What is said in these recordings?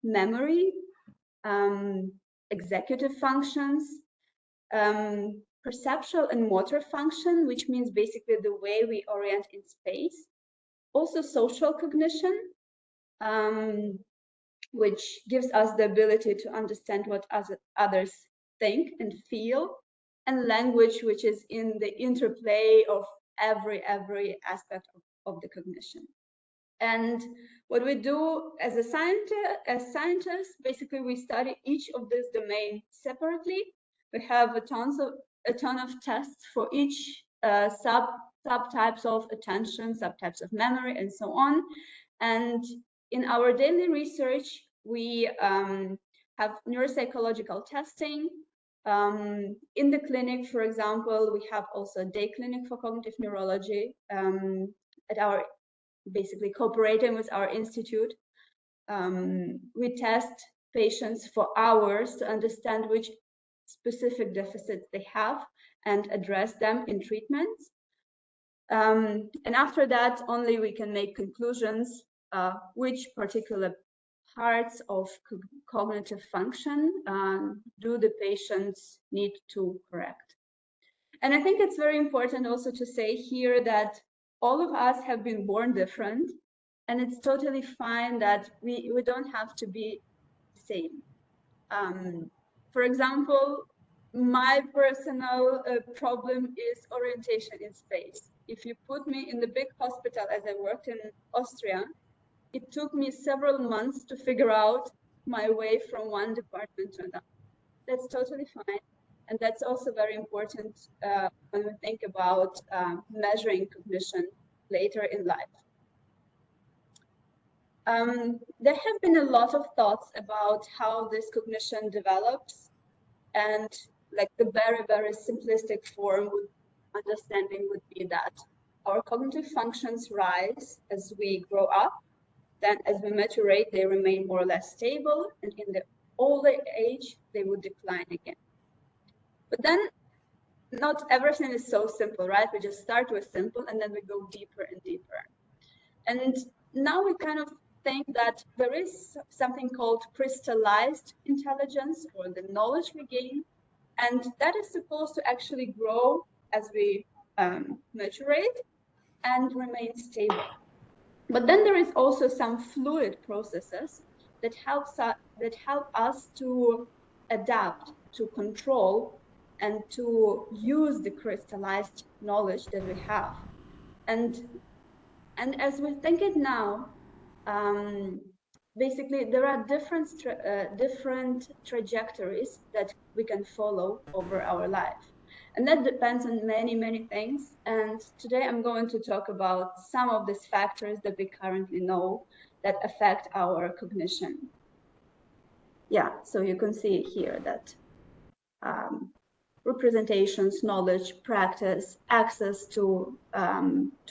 memory, executive functions, perceptual and motor function, which means basically the way we orient in space. Also social cognition, which gives us the ability to understand what others think and feel, and language, which is in the interplay of every aspect of the cognition. And what we do as scientists, basically we study each of these domains separately. We have a ton of tests for each subtypes of attention, subtypes of memory, and so on. And in our daily research, we have neuropsychological testing. In the clinic, for example, we have also a day clinic for cognitive neurology at our, basically cooperating with our institute. We test patients for hours to understand which specific deficits they have and address them in treatments. And after that, only we can make conclusions which particular parts of cognitive function do the patients need to correct. And I think it's very important also to say here that all of us have been born different, and it's totally fine that we don't have to be the same. For example, my personal problem is orientation in space. If you put me in the big hospital, as I worked in Austria, it took me several months to figure out my way from one department to another. That's totally fine. And that's also very important when we think about measuring cognition later in life. There have been a lot of thoughts about how this cognition develops, and like the very simplistic form of understanding would be that our cognitive functions rise as we grow up. Then as we maturate, they remain more or less stable, and in the older age, they would decline again. But then not everything is so simple, right? We just start with simple and then we go deeper and deeper. And now we kind of think that there is something called crystallized intelligence, or the knowledge we gain, and that is supposed to actually grow as we maturate and remain stable. But then there is also some fluid processes that help us to adapt, to control, and to use the crystallized knowledge that we have. And as we think it now, basically there are different trajectories that we can follow over our life. And that depends on many things. And today I'm going to talk about some of these factors that we currently know that affect our cognition. Yeah, so you can see here that representations, knowledge, practice, access to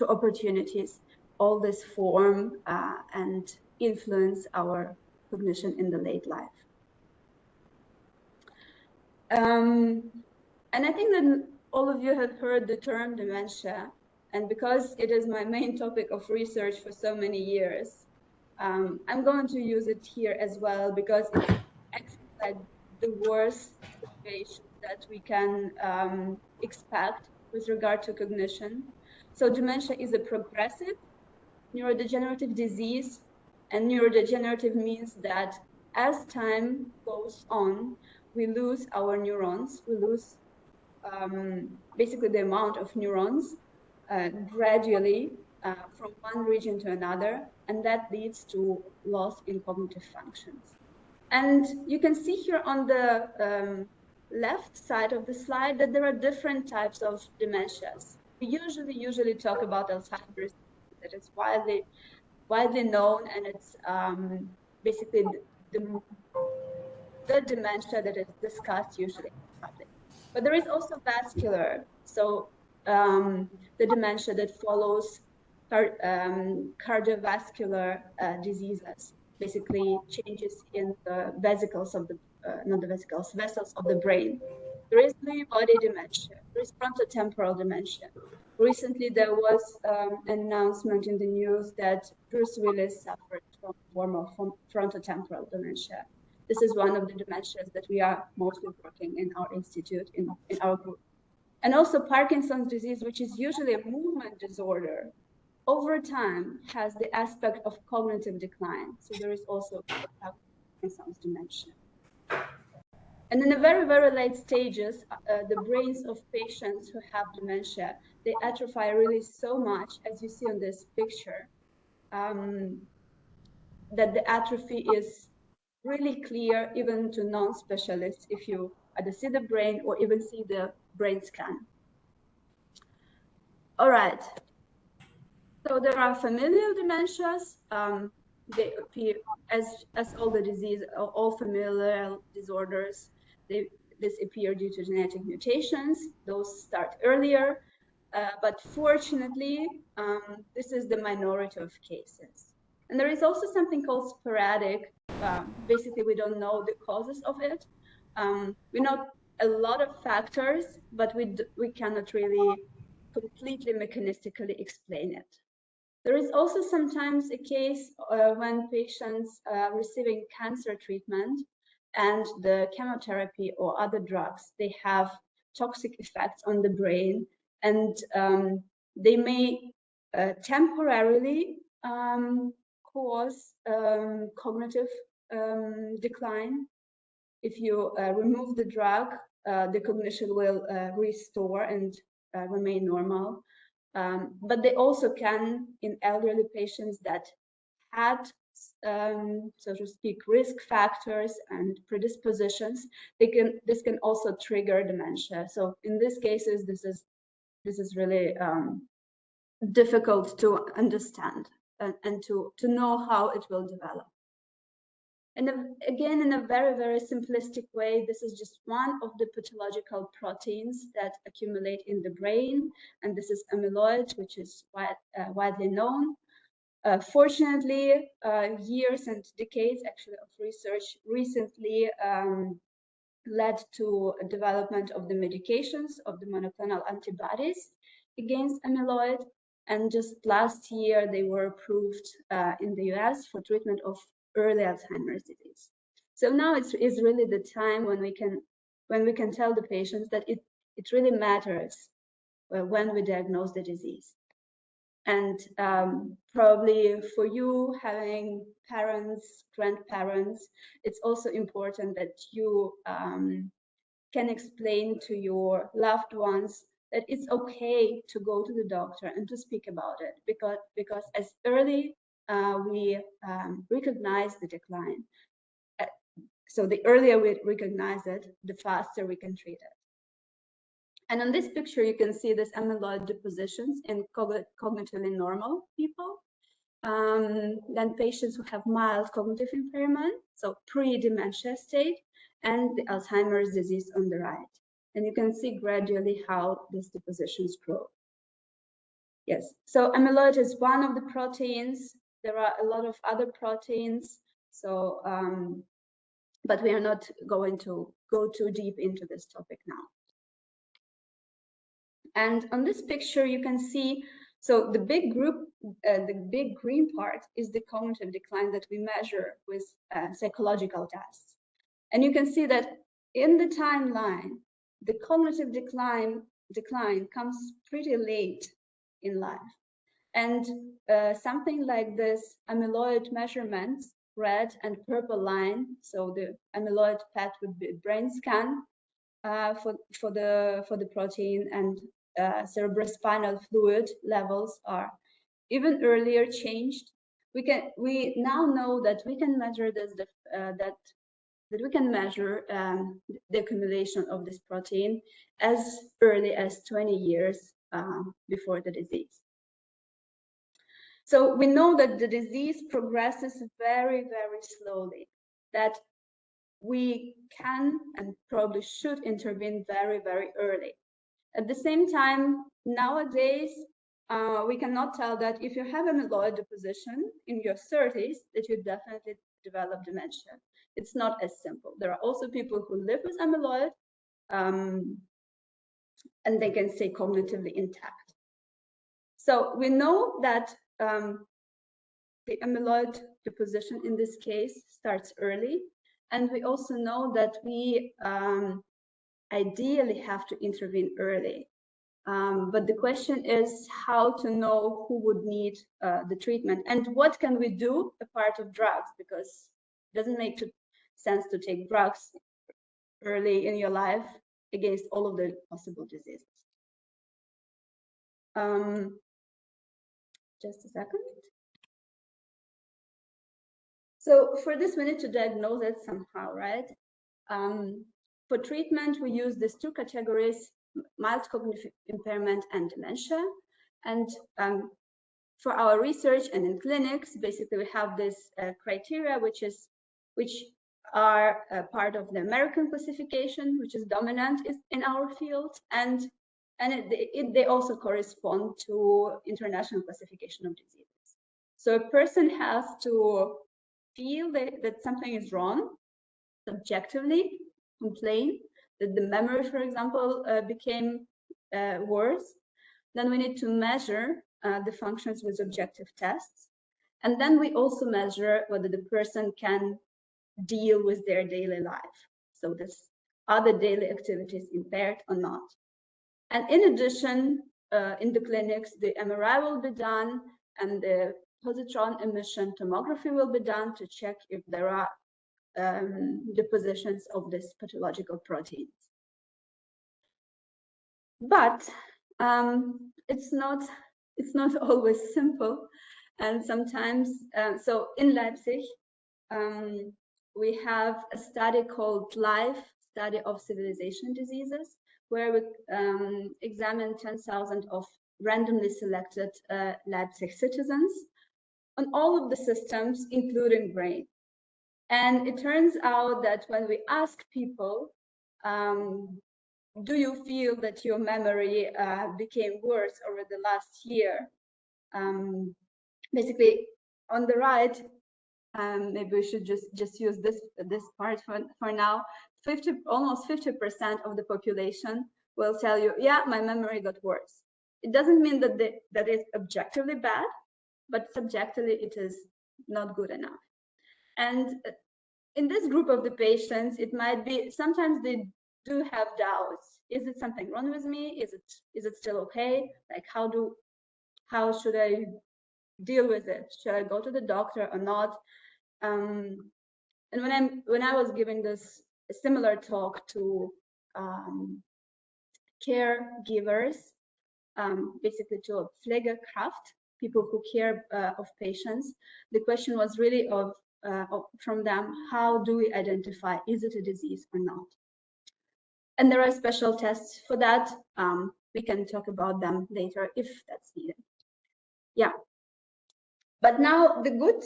opportunities, all this form and influence our cognition in the late life. And I think that all of you have heard the term dementia, and because it is my main topic of research for so many years, I'm going to use it here as well, because it's actually like the worst situation that we can expect with regard to cognition. So dementia is a progressive neurodegenerative disease, and neurodegenerative means that as time goes on, we lose our neurons, we lose basically the amount of neurons gradually from one region to another, and that leads to loss in cognitive functions. And you can see here on the left side of the slide that there are different types of dementias. We usually talk about Alzheimer's, that is widely known, and it's basically the dementia that is discussed usually in public. But there is also vascular, so the dementia that follows cardiovascular diseases, basically changes in the vesicles of the, not the vesicles, vessels of the brain. There is Lewy body dementia, there is frontotemporal dementia. Recently, there was an announcement in the news that Bruce Willis suffered form of frontotemporal dementia. This is one of the dementias that we are mostly working in our institute, in our group. And also Parkinson's disease, which is usually a movement disorder, over time has the aspect of cognitive decline. So there is also Parkinson's dementia. And in the very, very late stages, the brains of patients who have dementia, they atrophy really so much, as you see on this picture, that the atrophy is really clear even to non-specialists if you either see the brain or even see the brain scan. All right. So there are familial dementias. They appear as all the disease, all familial disorders. This appear due to genetic mutations. Those start earlier, but fortunately, this is the minority of cases. And there is also something called sporadic. Basically, we don't know the causes of it. We know a lot of factors, but we cannot really completely mechanistically explain it. There is also sometimes a case when patients receiving cancer treatment and the chemotherapy or other drugs, they have toxic effects on the brain, and they may temporarily cause cognitive decline. If you remove the drug, the cognition will restore and remain normal. But they also can, in elderly patients that had, so to speak, risk factors and predispositions, this can also trigger dementia. So in these cases, this is really difficult to understand and to know how it will develop. And again, in a very, very simplistic way, this is just one of the pathological proteins that accumulate in the brain. And this is amyloid, which is widely known. Fortunately, years and decades actually of research recently led to a development of the medications of the monoclonal antibodies against amyloid. And just last year, they were approved in the US for treatment of early Alzheimer's disease. So now it's really the time when we can tell the patients that it really matters when we diagnose the disease. And probably for you having parents, grandparents, it's also important that you can explain to your loved ones that it's okay to go to the doctor and to speak about it, because as early we recognize the decline. So the earlier we recognize it, the faster we can treat it. And on this picture, you can see this amyloid depositions in cognitively normal people. Then patients who have mild cognitive impairment, so pre-dementia state, and the Alzheimer's disease on the right. And you can see gradually how these depositions grow. Yes, so amyloid is one of the proteins. There are a lot of other proteins. So, but we are not going to go too deep into this topic now. And on this picture, you can see, so the big group, the big green part is the cognitive decline that we measure with psychological tests. And you can see that in the timeline, the cognitive decline comes pretty late in life. And something like this amyloid measurements, red and purple line, so the amyloid PET would be brain scan for the protein, and cerebrospinal fluid levels are even earlier changed. We now know that we can measure this, that we can measure the accumulation of this protein as early as 20 years before the disease. So we know that the disease progresses very, very slowly, that we can and probably should intervene very, very early. At the same time, nowadays, we cannot tell that if you have amyloid deposition in your 30s, that you definitely develop dementia. It's not as simple. There are also people who live with amyloid, and they can stay cognitively intact. So we know that the amyloid deposition in this case starts early. And we also know that we ideally have to intervene early. But the question is how to know who would need the treatment and what can we do apart of drugs, because it doesn't make sense to take drugs early in your life against all of the possible diseases. Just a second. So for this, we need to diagnose it somehow, right? For treatment, we use these two categories, mild cognitive impairment and dementia. And for our research and in clinics, basically we have this criteria, which are part of the American classification, which is dominant in our field, and they also correspond to international classification of diseases. So a person has to feel that something is wrong, subjectively complain that the memory, for example, became worse. Then we need to measure the functions with objective tests. And then we also measure whether the person can deal with their daily life. So this, are the daily activities impaired or not? And in addition, in the clinics, the MRI will be done and the positron emission tomography will be done to check if there are depositions of these pathological proteins. But it's not always simple, and sometimes so in Leipzig we have a study called LIFE, Study of Civilization Diseases, where we examine 10,000 of randomly selected Leipzig citizens on all of the systems, including brain. And it turns out that when we ask people, do you feel that your memory became worse over the last year? Basically, on the right, maybe we should just use this part for now. Almost 50% of the population will tell you, yeah, my memory got worse. It doesn't mean that that is objectively bad, but subjectively it is not good enough. And in this group of the patients, it might be, sometimes they do have doubts. Is it something wrong with me? Is it still okay? Like how should I deal with it? Should I go to the doctor or not? And when I was giving this similar talk to caregivers, basically to Pflegekraft, people who care of patients, the question was really from them, how do we identify, is it a disease or not? And there are special tests for that. We can talk about them later if that's needed. Yeah. But now the good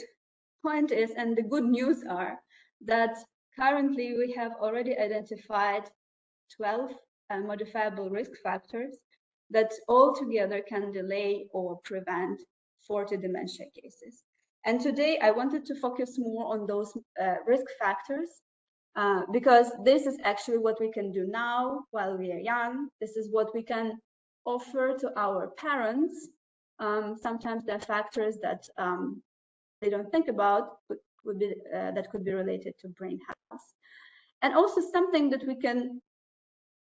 point is, and the good news are, that currently we have already identified 12 modifiable risk factors that all together can delay or prevent 40 dementia cases. And today I wanted to focus more on those risk factors because this is actually what we can do now while we are young. This is what we can offer to our parents. Sometimes there are factors that they don't think about, that could be related to brain health. And also something that we can,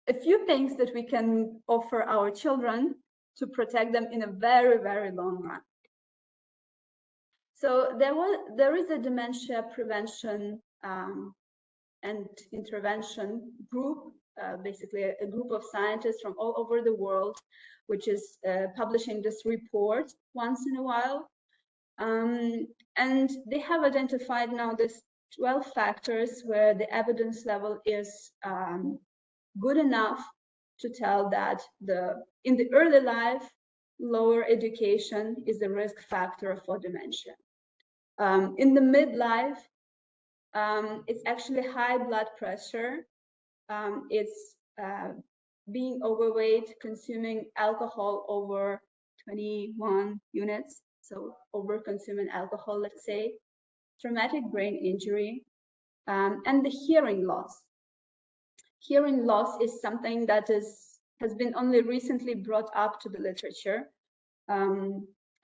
a few things that we can offer our children to protect them in a very, very long run. So there is a dementia prevention and intervention group, basically a group of scientists from all over the world, which is publishing this report once in a while. And they have identified now this 12 factors where the evidence level is good enough to tell that in the early life, lower education is a risk factor for dementia. In the midlife, it's actually high blood pressure. It's being overweight, consuming alcohol over 21 units, so over consuming alcohol, let's say, traumatic brain injury, and the hearing loss. Hearing loss is something that has been only recently brought up to the literature.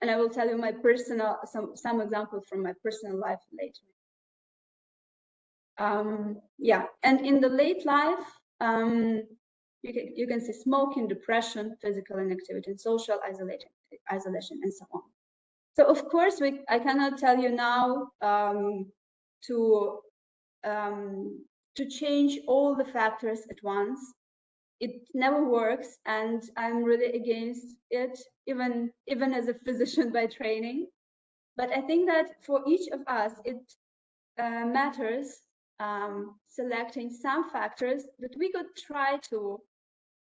And I will tell you my some examples from my personal life later. Yeah, and in the late life, you can see smoking, depression, physical inactivity, and social isolation, and so on. So of course, I cannot tell you now to change all the factors at once. It never works, and I'm really against it, even as a physician by training. But I think that for each of us, it matters selecting some factors that we could try to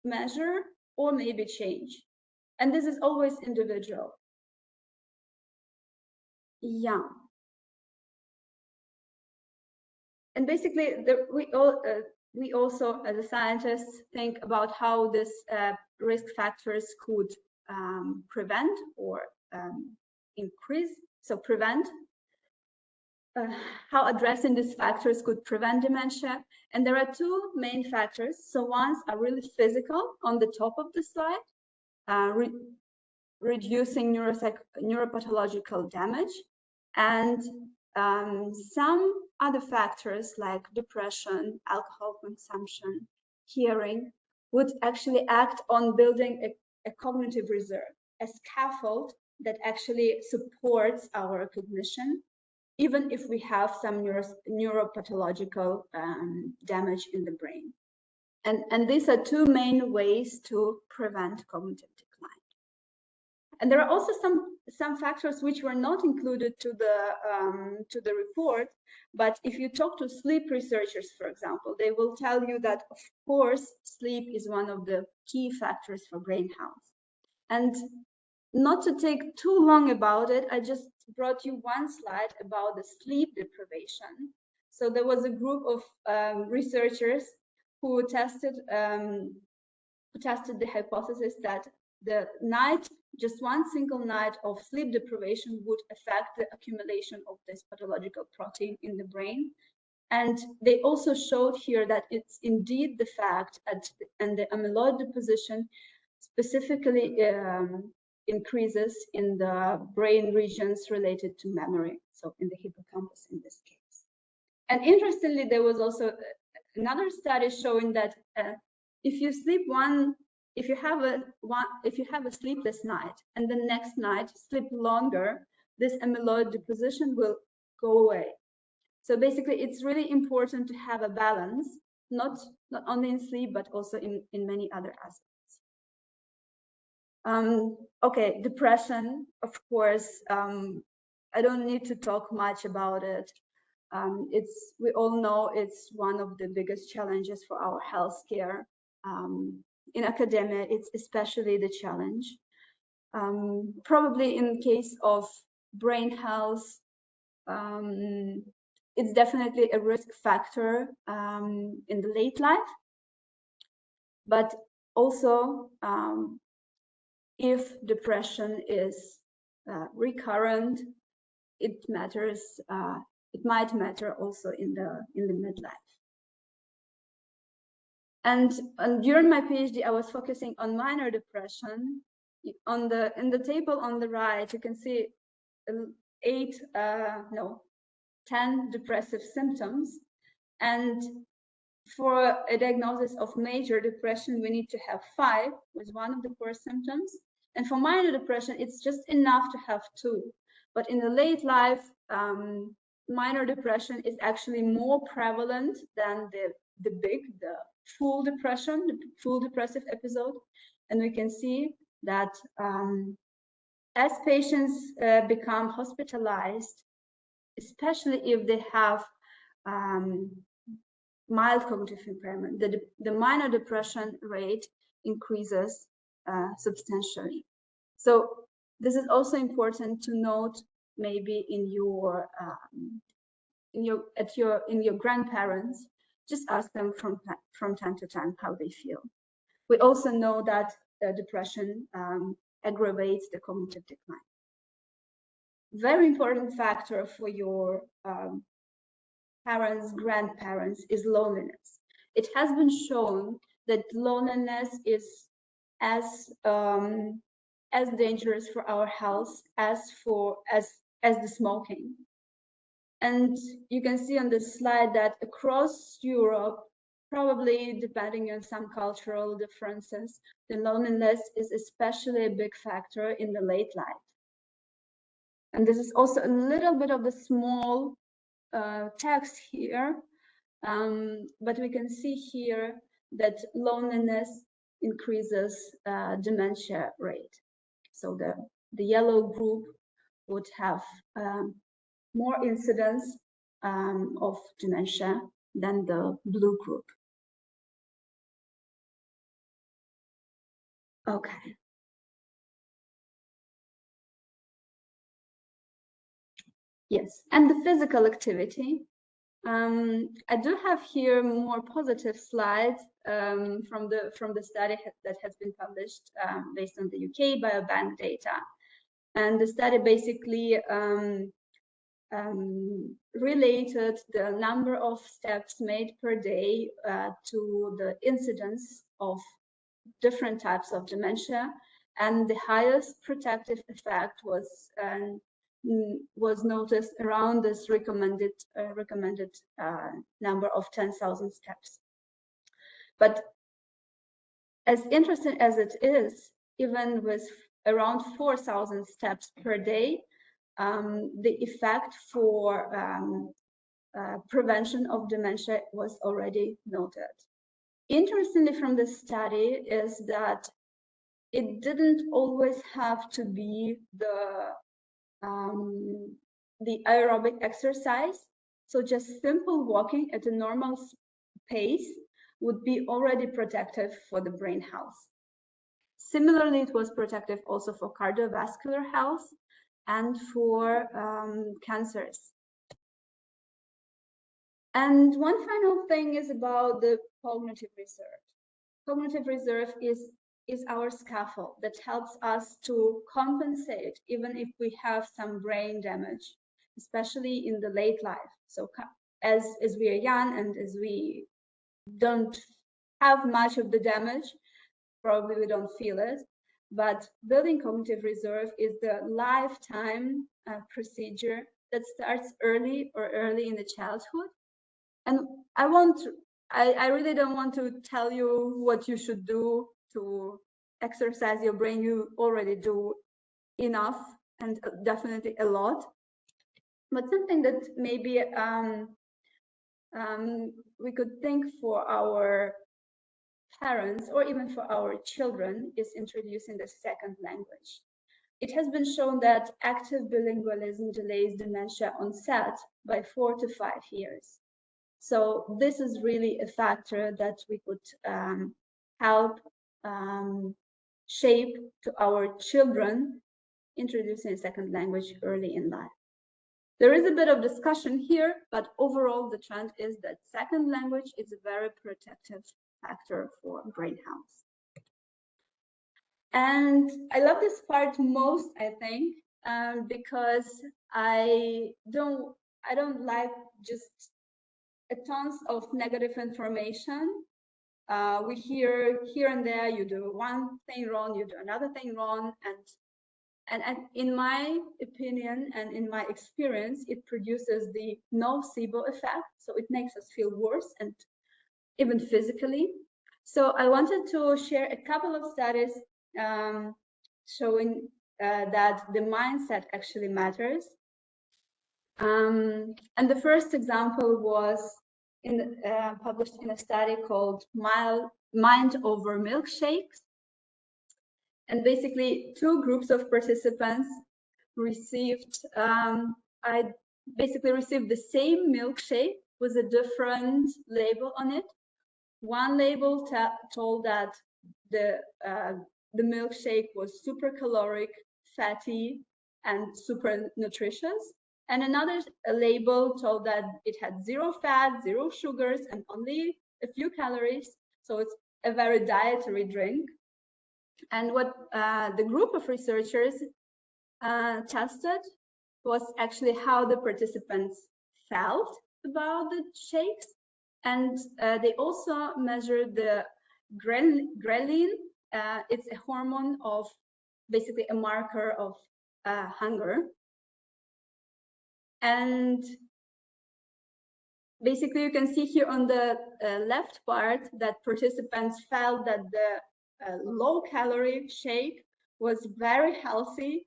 measure or maybe change. And this is always individual. Yeah. And basically, we also, as a scientists, think about how this risk factors could prevent or increase, so prevent, how addressing these factors could prevent dementia. And there are two main factors. So ones are really physical on the top of the slide, reducing neuropathological damage, and some other factors like depression, alcohol consumption, hearing would actually act on building a cognitive reserve, a scaffold that actually supports our cognition, even if we have some neuropathological damage in the brain. And these are two main ways to prevent cognitive decline. And there are also some factors which were not included to the report, but if you talk to sleep researchers, for example, they will tell you that, of course, sleep is one of the key factors for brain health. And not to take too long about it, I just brought you one slide about the sleep deprivation. So there was a group of researchers who tested the hypothesis that just one single night of sleep deprivation would affect the accumulation of this pathological protein in the brain. And they also showed here that it's indeed the fact, and the amyloid deposition specifically increases in the brain regions related to memory, so in the hippocampus in this case. And interestingly, there was also another study showing that if you have a sleepless night and the next night sleep longer, this amyloid deposition will go away. So basically, it's really important to have a balance, not only in sleep, but also in many other aspects. Okay, depression, of course, I don't need to talk much about it. We all know it's one of the biggest challenges for our healthcare. In academia, it's especially the challenge. Probably in case of brain health, it's definitely a risk factor in the late life. But also, if depression is recurrent, it matters. It might matter also in the midlife. And during my PhD, I was focusing on minor depression. In the table on the right, you can see 10 depressive symptoms. And for a diagnosis of major depression, we need to have 5 with one of the core symptoms. And for minor depression, it's just enough to have 2. But in the late life, minor depression is actually more prevalent than the full depression, the full depressive episode. And we can see that as patients become hospitalized, especially if they have mild cognitive impairment, the minor depression rate increases substantially. So this is also important to note, maybe in your grandparents. Just ask them from time to time how they feel. We also know that depression aggravates the cognitive decline. Very important factor for your parents, grandparents is loneliness. It has been shown that loneliness is as as dangerous for our health as the smoking. And you can see on this slide that across Europe, probably depending on some cultural differences, the loneliness is especially a big factor in the late life. And this is also a little bit of the small text here, but we can see here that loneliness increases dementia rate. So the yellow group would have more incidence of dementia than the blue group. Okay. Yes, and the physical activity. I do have here more positive slides from the study that has been published based on the UK Biobank data. And the study basically related the number of steps made per day to the incidence of different types of dementia, and the highest protective effect was noticed around this recommended number of 10,000 steps. But as interesting as it is, even with around 4,000 steps per day, the effect for prevention of dementia was already noted. Interestingly, from this study is that it didn't always have to be the aerobic exercise. So just simple walking at a normal pace would be already protective for the brain health. Similarly, it was protective also for cardiovascular health and for cancers. And one final thing is about the cognitive reserve. Cognitive reserve is our scaffold that helps us to compensate even if we have some brain damage, especially in the late life. So as we are young and as we don't have much of the damage, probably we don't feel it. But building cognitive reserve is the lifetime procedure that starts early in the childhood. And I really don't want to tell you what you should do to exercise your brain. You already do enough, and definitely a lot. But something that maybe we could think for our parents or even for our children is introducing the second language. It has been shown that active bilingualism delays dementia onset by 4 to 5 years. So this is really a factor that we could help shape to our children, introducing a second language early in life. There is a bit of discussion here, but overall the trend is that second language is a very protective factor for brain health. And I love this part most, I think, because I don't like just tons of negative information. We hear here and there, you do one thing wrong, you do another thing wrong, and in my opinion and in my experience, it produces the nocebo effect. So it makes us feel worse, and even physically. So I wanted to share a couple of studies showing that the mindset actually matters. And the first example was published in a study called Mind Over Milkshakes. And basically, two groups of participants received, I basically received the same milkshake with a different label on it. One label told that the milkshake was super caloric, fatty, and super nutritious. And another label told that it had 0 fat, 0 sugars, and only a few calories. So it's a very dietary drink. And what the group of researchers tested was actually how the participants felt about the shakes. And they also measured the ghrelin. It's a hormone of basically a marker of hunger. And basically, you can see here on the left part that participants felt that the low-calorie shake was very healthy,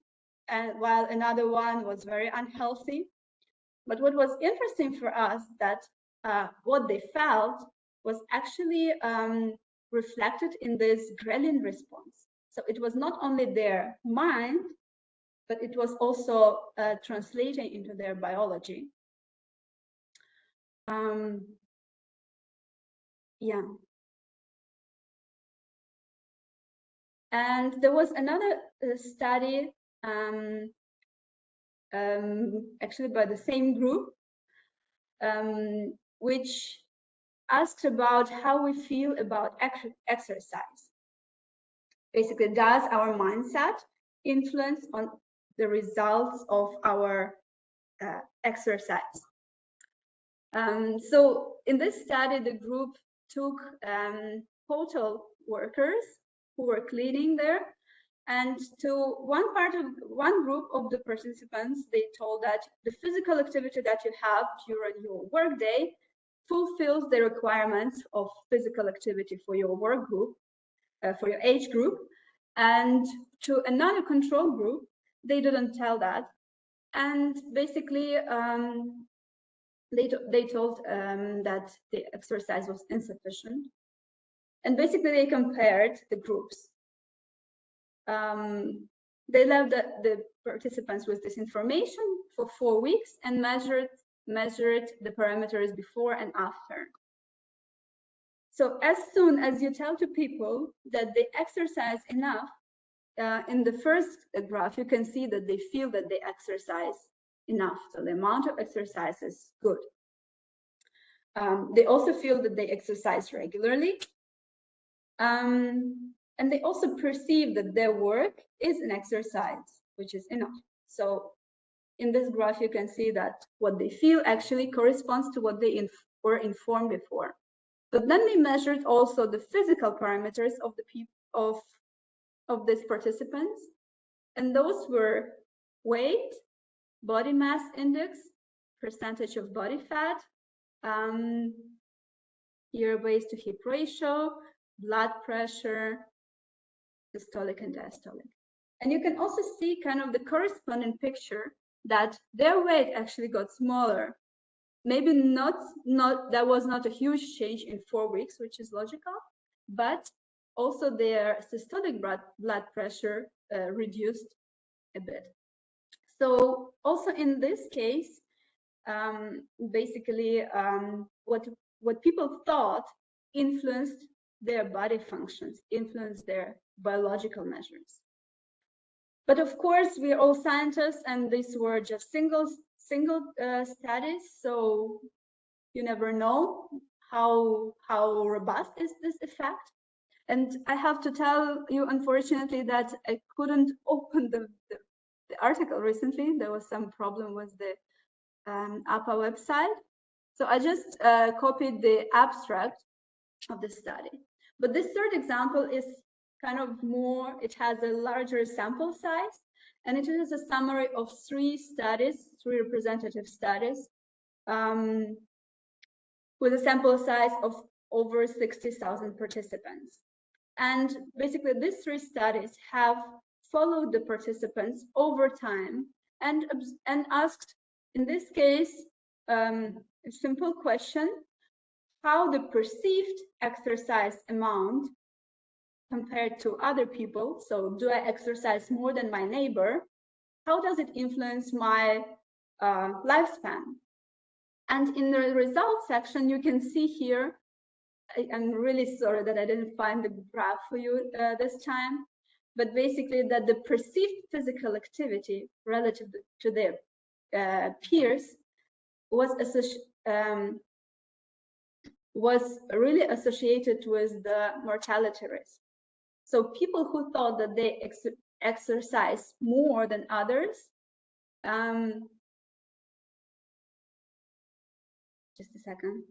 and while another one was very unhealthy. But what was interesting for us that what they felt was actually reflected in this ghrelin response. So it was not only their mind, but it was also translating into their biology. Yeah. And there was another study actually by the same group, which asked about how we feel about exercise. Basically, does our mindset influence on the results of our exercise? So in this study, the group took hotel workers who were cleaning there, and to one group of the participants, they told that the physical activity that you have during your workday fulfills the requirements of physical activity for your work group, for your age group. And to another control group, they didn't tell that. And basically, they told that the exercise was insufficient. And basically, they compared the groups. They left the participants with this information for 4 weeks and measured the parameters before and after. So as soon as you tell to people that they exercise enough, in the first graph, you can see that they feel that they exercise enough. So the amount of exercise is good. They also feel that they exercise regularly. And they also perceive that their work is an exercise, which is enough. So in this graph, you can see that what they feel actually corresponds to what they were informed before. But then they measured also the physical parameters of the people of these participants, and those were weight, body mass index, percentage of body fat, here waist to hip ratio, blood pressure, systolic and diastolic. And you can also see kind of the corresponding picture that their weight actually got smaller. Maybe that was not a huge change in 4 weeks, which is logical, but also their systolic blood pressure reduced a bit. So also in this case, basically what people thought influenced their body functions, influenced their biological measures. But of course, we're all scientists, and these were just single studies, so you never know how robust is this effect. And I have to tell you, unfortunately, that I couldn't open the article recently. There was some problem with the APA website. So I just copied the abstract of the study. But this third example is kind of more, it has a larger sample size, and it is a summary of 3 representative studies, with a sample size of over 60,000 participants. And basically, these 3 studies have followed the participants over time and asked, in this case, a simple question: how the perceived exercise amount compared to other people, so do I exercise more than my neighbor, how does it influence my lifespan? And in the results section, you can see here, I'm really sorry that I didn't find the graph for you this time, but basically that the perceived physical activity relative to their peers was really associated with the mortality risk. So people who thought that they exercise more than others, just a second.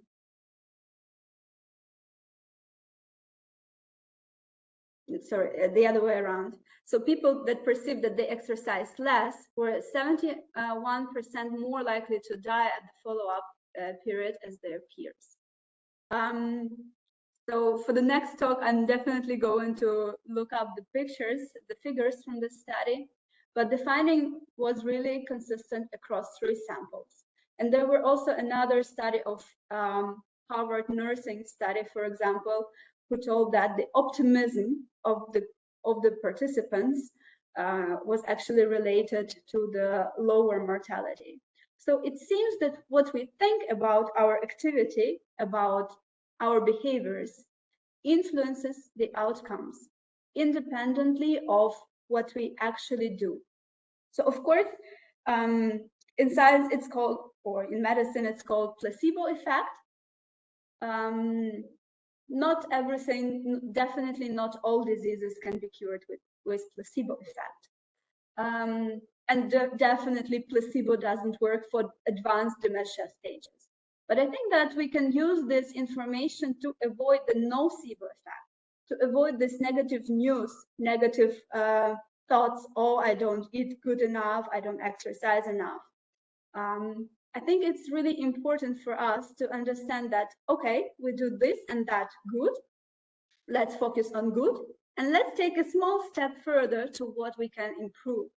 Sorry, the other way around. So people that perceived that they exercised less were 71% more likely to die at the follow-up period as their peers. So for the next talk, I'm definitely going to look up the figures from the study, but the finding was really consistent across 3 samples. And there were also another study of Harvard nursing study, for example, who told that the optimism of the participants was actually related to the lower mortality. So it seems that what we think about our activity, about our behaviors, influences the outcomes independently of what we actually do. So of course, in science it's called, or in medicine it's called placebo effect. Not everything, definitely not all diseases can be cured with placebo effect. And definitely placebo doesn't work for advanced dementia stages. But I think that we can use this information to avoid the nocebo effect, to avoid this negative news, negative thoughts, oh, I don't eat good enough, I don't exercise enough. I think it's really important for us to understand that, okay, we do this and that good, let's focus on good, and let's take a small step further to what we can improve.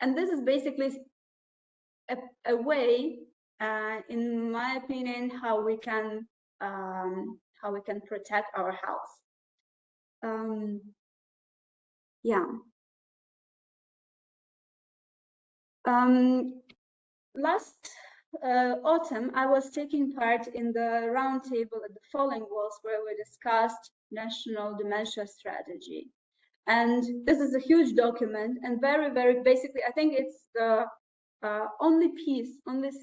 And this is basically a way, in my opinion, how we can protect our health. Yeah. Last autumn, I was taking part in the roundtable at the Falling Walls, where we discussed national dementia strategy. And this is a huge document, and very, very basically, I think it's the only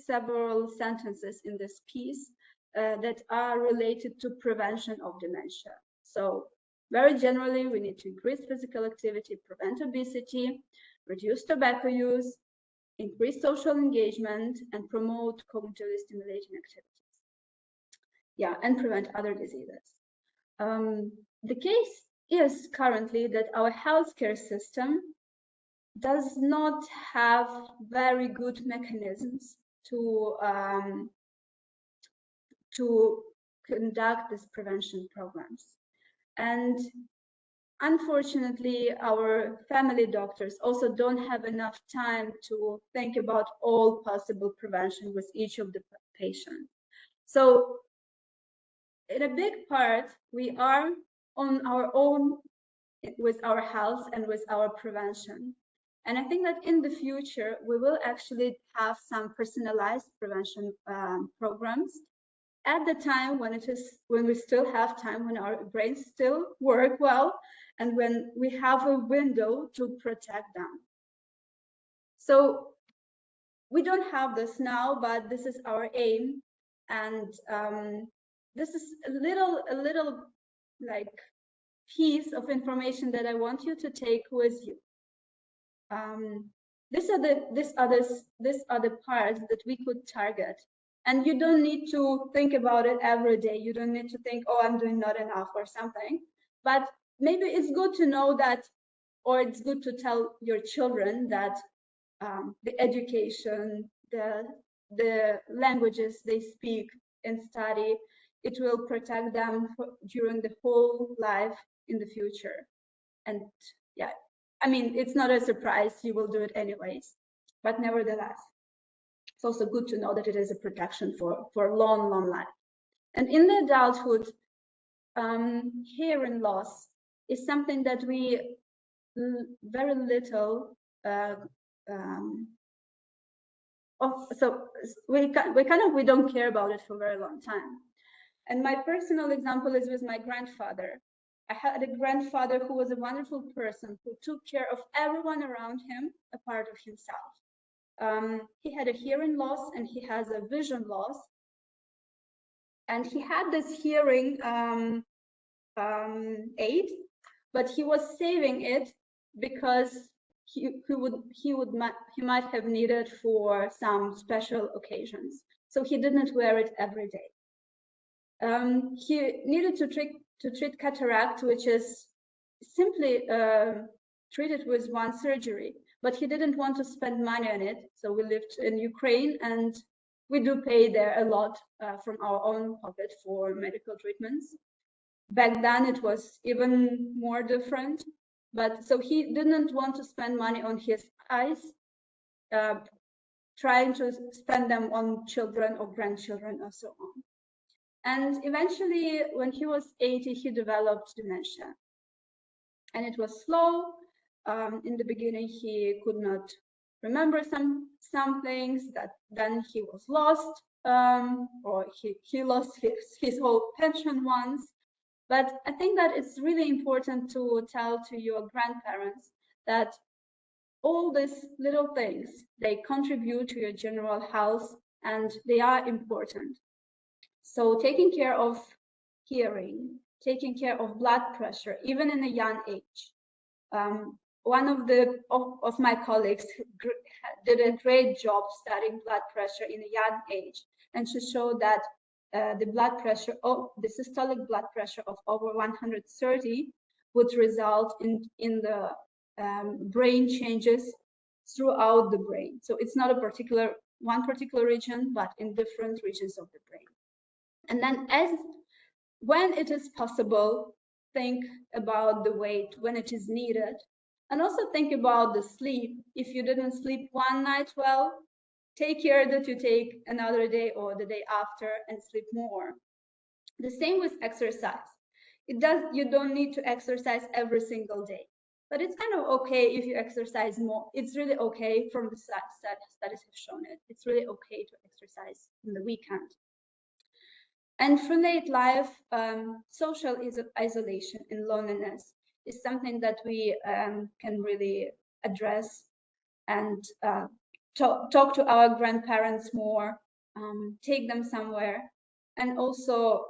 several sentences in this piece that are related to prevention of dementia. So very generally, we need to increase physical activity, prevent obesity, reduce tobacco use, increase social engagement, and promote cognitively stimulating activities. Yeah, and prevent other diseases. The case is currently that our healthcare system does not have very good mechanisms to conduct these prevention programs. And unfortunately, our family doctors also don't have enough time to think about all possible prevention with each of the patients. So in a big part, we are on our own with our health and with our prevention. And I think that in the future, we will actually have some personalized prevention programs at the time when we still have time, when our brains still work well, and when we have a window to protect them. So we don't have this now, but this is our aim. And this is a little like piece of information that I want you to take with you. These are the parts that we could target. And you don't need to think about it every day. You don't need to think, oh, I'm doing not enough or something. But maybe it's good to know that, or it's good to tell your children that the education, the languages they speak and study, it will protect them during the whole life in the future. And yeah, I mean, it's not a surprise, you will do it anyways, but nevertheless, it's also good to know that it is a protection for long life. And in the adulthood, hearing loss is something that we very little so we don't care about it for a very long time. And my personal example is with my grandfather. I had a grandfather who was a wonderful person who took care of everyone around him, a part of himself. He had a hearing loss and he has a vision loss. And he had this hearing aid, but he was saving it because he might have needed for some special occasions. So he didn't wear it every day. He needed to treat cataract, which is simply treated with one surgery, but he didn't want to spend money on it. So we lived in Ukraine, and we do pay there a lot from our own pocket for medical treatments. Back then it was even more different, but so he didn't want to spend money on his eyes, trying to spend them on children or grandchildren or so on. And eventually, when he was 80, he developed dementia. And it was slow. In the beginning, he could not remember some things, that then he was lost, or he lost his whole pension once. But I think that it's really important to tell to your grandparents that all these little things, they contribute to your general health, and they are important. So taking care of hearing, taking care of blood pressure, even in a young age. One of my colleagues did a great job studying blood pressure in a young age, and she showed that the blood pressure, the systolic blood pressure of over 130 would result in the brain changes throughout the brain. So it's not one particular region, but in different regions of the brain. And then when it is possible, think about the weight when it is needed. And also think about the sleep. If you didn't sleep one night well, take care that you take another day or the day after and sleep more. The same with exercise. You don't need to exercise every single day, but it's kind of okay if you exercise more. It's really okay, from the studies have shown it. It's really okay to exercise in the weekend. And for late life, social isolation and loneliness is something that we can really address, and talk to our grandparents more, take them somewhere, and also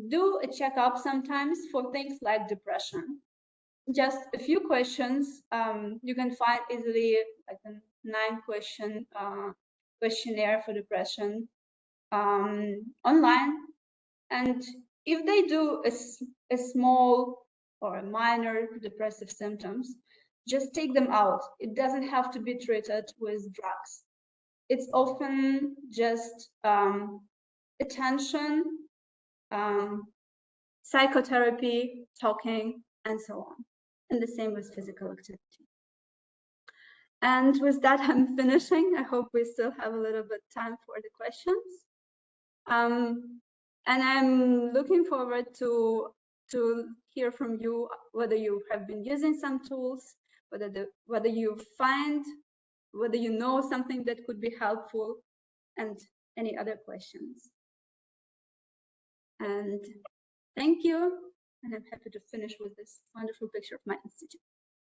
do a checkup sometimes for things like depression. Just a few questions. You can find easily like a 9-question questionnaire for depression online. And if they do a small or a minor depressive symptoms, just take them out. It doesn't have to be treated with drugs. It's often just attention, psychotherapy, talking, and so on. And the same with physical activity. And with that, I'm finishing. I hope we still have a little bit time for the questions. And I'm looking forward to hear from you whether you have been using some tools, whether you know something that could be helpful, and any other questions. And thank you. And I'm happy to finish with this wonderful picture of my institute.